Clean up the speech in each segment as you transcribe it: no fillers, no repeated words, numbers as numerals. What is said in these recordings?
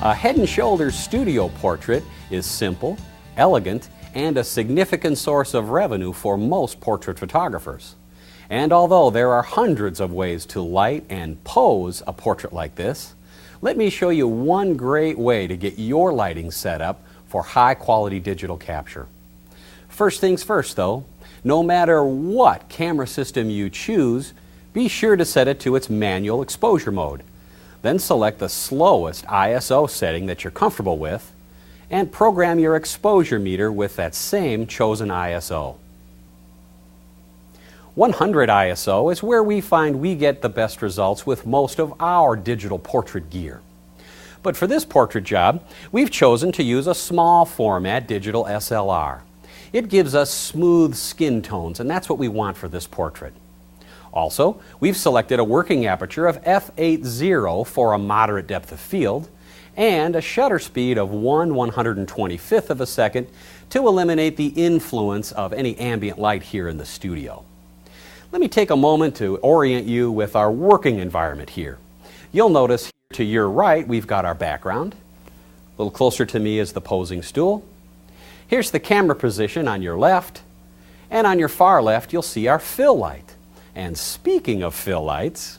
A Head & Shoulders studio portrait is simple, elegant, and a significant source of revenue for most portrait photographers. And although there are hundreds of ways to light and pose a portrait like this, let me show you one great way to get your lighting set up for high-quality digital capture. First things first though, no matter what camera system you choose, be sure to set it to its manual exposure mode. Then select the slowest ISO setting that you're comfortable with and program your exposure meter with that same chosen ISO. 100 ISO is where we find we get the best results with most of our digital portrait gear. But for this portrait job, we've chosen to use a small format digital SLR. It gives us smooth skin tones, and that's what we want for this portrait. Also, we've selected a working aperture of f8.0 for a moderate depth of field and a shutter speed of 1/125th of a second to eliminate the influence of any ambient light here in the studio. Let me take a moment to orient you with our working environment here. You'll notice here to your right we've got our background. A little closer to me is the posing stool. Here's the camera position on your left, and on your far left you'll see our fill light. And speaking of fill lights,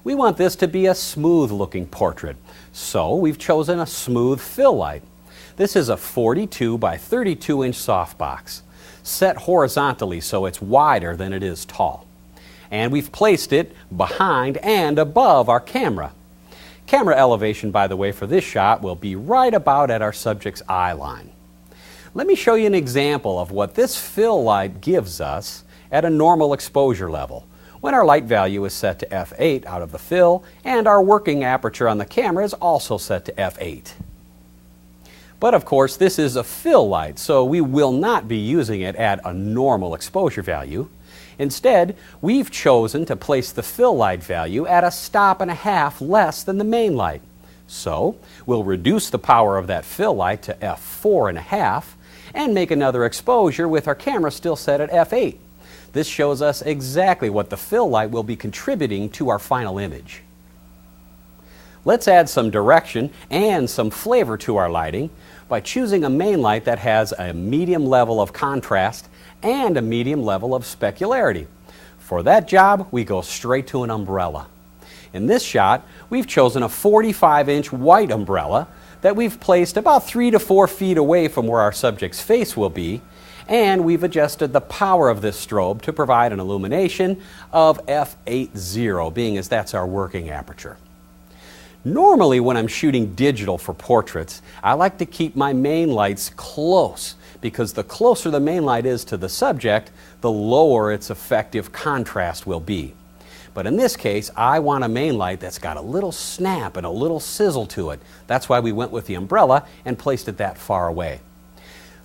we want this to be a smooth looking portrait, so we've chosen a smooth fill light. This is a 42 by 32 inch softbox, set horizontally so it's wider than it is tall. And we've placed it behind and above our camera. Camera elevation, by the way, for this shot will be right about at our subject's eye line. Let me show you an example of what this fill light gives us at a normal exposure level, when our light value is set to f8 out of the fill and our working aperture on the camera is also set to f8. But of course this is a fill light, so we will not be using it at a normal exposure value. Instead, we've chosen to place the fill light value at a stop and a half less than the main light. So we'll reduce the power of that fill light to f4.5 and make another exposure with our camera still set at f8. This shows us exactly what the fill light will be contributing to our final image. Let's add some direction and some flavor to our lighting by choosing a main light that has a medium level of contrast and a medium level of specularity. For that job, we go straight to an umbrella. In this shot, we've chosen a 45-inch white umbrella that we've placed about 3 to 4 feet away from where our subject's face will be, and we've adjusted the power of this strobe to provide an illumination of f8.0, being as that's our working aperture. Normally when I'm shooting digital for portraits, I like to keep my main lights close, because the closer the main light is to the subject, the lower its effective contrast will be. But in this case, I want a main light that's got a little snap and a little sizzle to it. That's why we went with the umbrella and placed it that far away.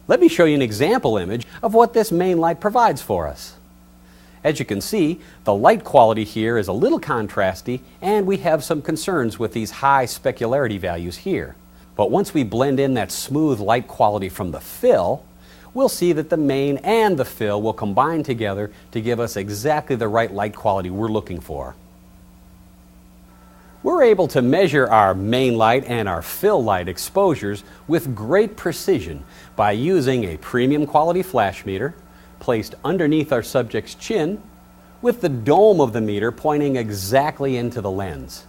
Let me show you an example image of what this main light provides for us. As you can see, the light quality here is a little contrasty, and we have some concerns with these high specularity values here. But once we blend in that smooth light quality from the fill, we'll see that the main and the fill will combine together to give us exactly the right light quality we're looking for. We're able to measure our main light and our fill light exposures with great precision by using a premium quality flash meter placed underneath our subject's chin with the dome of the meter pointing exactly into the lens.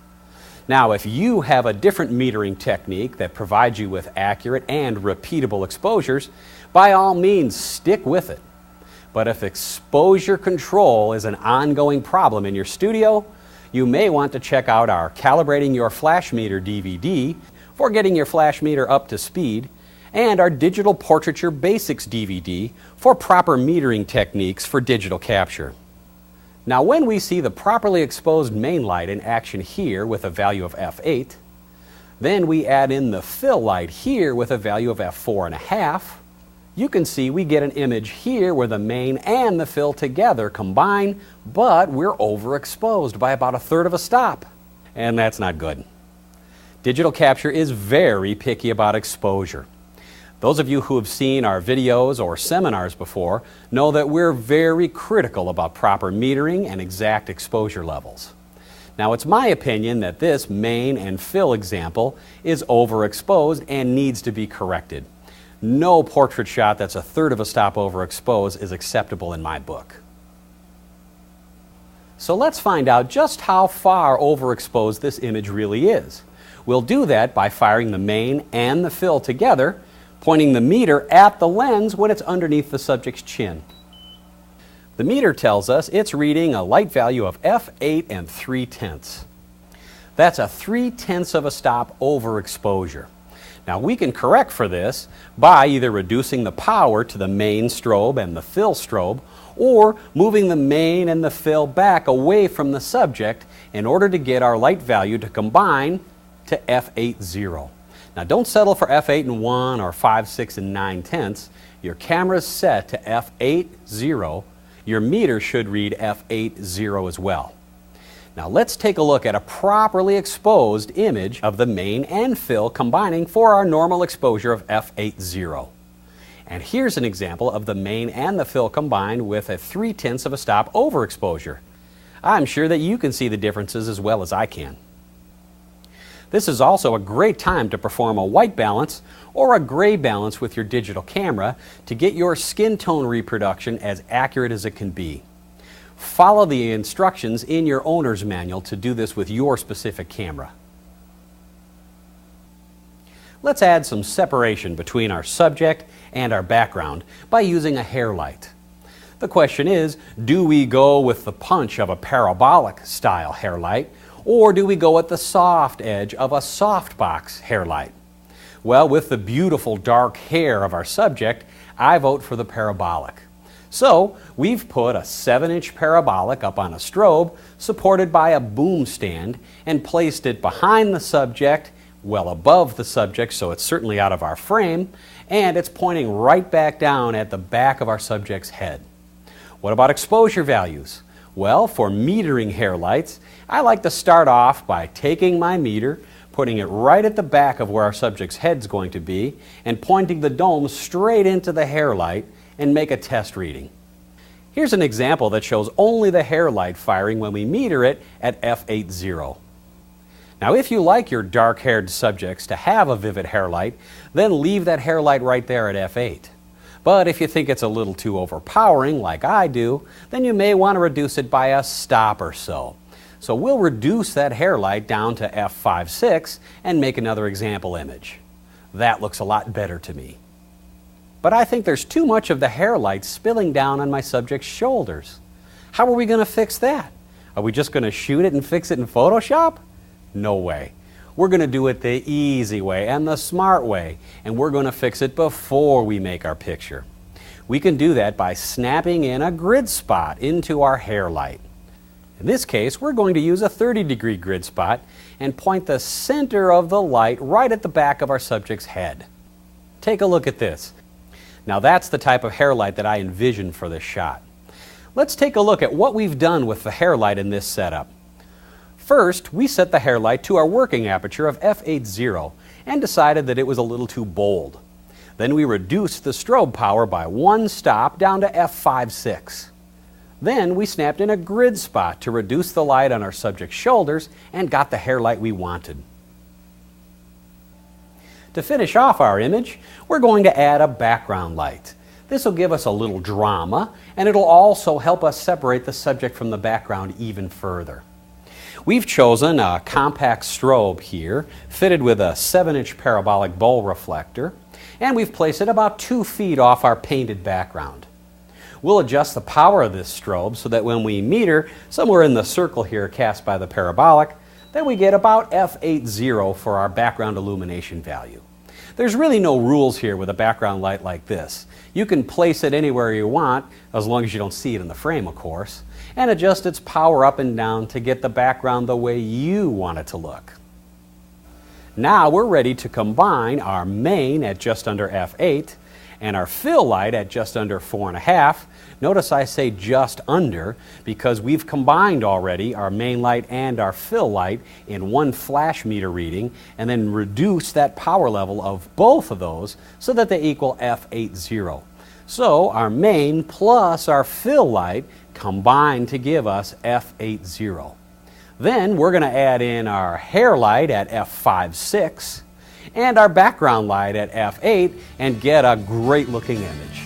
Now, if you have a different metering technique that provides you with accurate and repeatable exposures, by all means stick with it. But if exposure control is an ongoing problem in your studio, you may want to check out our Calibrating Your Flash Meter DVD for getting your flash meter up to speed, and our Digital Portraiture Basics DVD for proper metering techniques for digital capture. Now when we see the properly exposed main light in action here with a value of f8, then we add in the fill light here with a value of f4.5, you can see we get an image here where the main and the fill together combine, but we're overexposed by about 1/3 of a stop. And that's not good. Digital capture is very picky about exposure. Those of you who have seen our videos or seminars before know that we're very critical about proper metering and exact exposure levels. Now, it's my opinion that this main and fill example is overexposed and needs to be corrected. No portrait shot that's a third of a stop overexposed is acceptable in my book. So let's find out just how far overexposed this image really is. We'll do that by firing the main and the fill together, pointing the meter at the lens when it's underneath the subject's chin. The meter tells us it's reading a light value of f8 and 3/10. That's a 3/10 of a stop overexposure. Now we can correct for this by either reducing the power to the main strobe and the fill strobe, or moving the main and the fill back away from the subject in order to get our light value to combine to f8.0. Now don't settle for f8 and 1 or 5, 6 and 9/10. Your camera's set to f8.0. Your meter should read f8.0 as well. Now let's take a look at a properly exposed image of the main and fill combining for our normal exposure of f8.0. And here's an example of the main and the fill combined with a 3/10 of a stop overexposure. I'm sure that you can see the differences as well as I can. This is also a great time to perform a white balance or a gray balance with your digital camera to get your skin tone reproduction as accurate as it can be. Follow the instructions in your owner's manual to do this with your specific camera. Let's add some separation between our subject and our background by using a hair light. The question is, do we go with the punch of a parabolic style hair light, or do we go at the soft edge of a softbox hair light? Well, with the beautiful dark hair of our subject, I vote for the parabolic. So we've put a 7-inch parabolic up on a strobe supported by a boom stand and placed it behind the subject, well above the subject, so it's certainly out of our frame, and it's pointing right back down at the back of our subject's head. What about exposure values? Well, for metering hair lights, I like to start off by taking my meter, putting it right at the back of where our subject's head's going to be, and pointing the dome straight into the hair light and make a test reading. Here's an example that shows only the hair light firing when we meter it at f8.0. Now, if you like your dark-haired subjects to have a vivid hair light, then leave that hair light right there at f8. But if you think it's a little too overpowering, like I do, then you may want to reduce it by a stop or so. So we'll reduce that hair light down to f5.6 and make another example image. That looks a lot better to me. But I think there's too much of the hair light spilling down on my subject's shoulders. How are we going to fix that? Are we just going to shoot it and fix it in Photoshop? No way. We're going to do it the easy way and the smart way, and we're going to fix it before we make our picture. We can do that by snapping in a grid spot into our hair light. In this case, we're going to use a 30-degree grid spot and point the center of the light right at the back of our subject's head. Take a look at this. Now that's the type of hair light that I envisioned for this shot. Let's take a look at what we've done with the hair light in this setup. First, we set the hair light to our working aperture of f8.0 and decided that it was a little too bold. Then we reduced the strobe power by 1 stop down to f5.6. Then we snapped in a grid spot to reduce the light on our subject's shoulders and got the hair light we wanted. To finish off our image, we're going to add a background light. This will give us a little drama, and it'll also help us separate the subject from the background even further. We've chosen a compact strobe here, fitted with a 7-inch parabolic bowl reflector, and we've placed it about 2 feet off our painted background. We'll adjust the power of this strobe so that when we meter somewhere in the circle here cast by the parabolic, then we get about f8.0 for our background illumination value. There's really no rules here with a background light like this. You can place it anywhere you want, as long as you don't see it in the frame, of course, and adjust its power up and down to get the background the way you want it to look. Now we're ready to combine our main at just under f8 and our fill light at just under 4.5. Notice I say just under because we've combined already our main light and our fill light in one flash meter reading and then reduced that power level of both of those so that they equal f8.0. So our main plus our fill light combine to give us f8.0. Then we're going to add in our hair light at f5.6 and our background light at f8 and get a great looking image.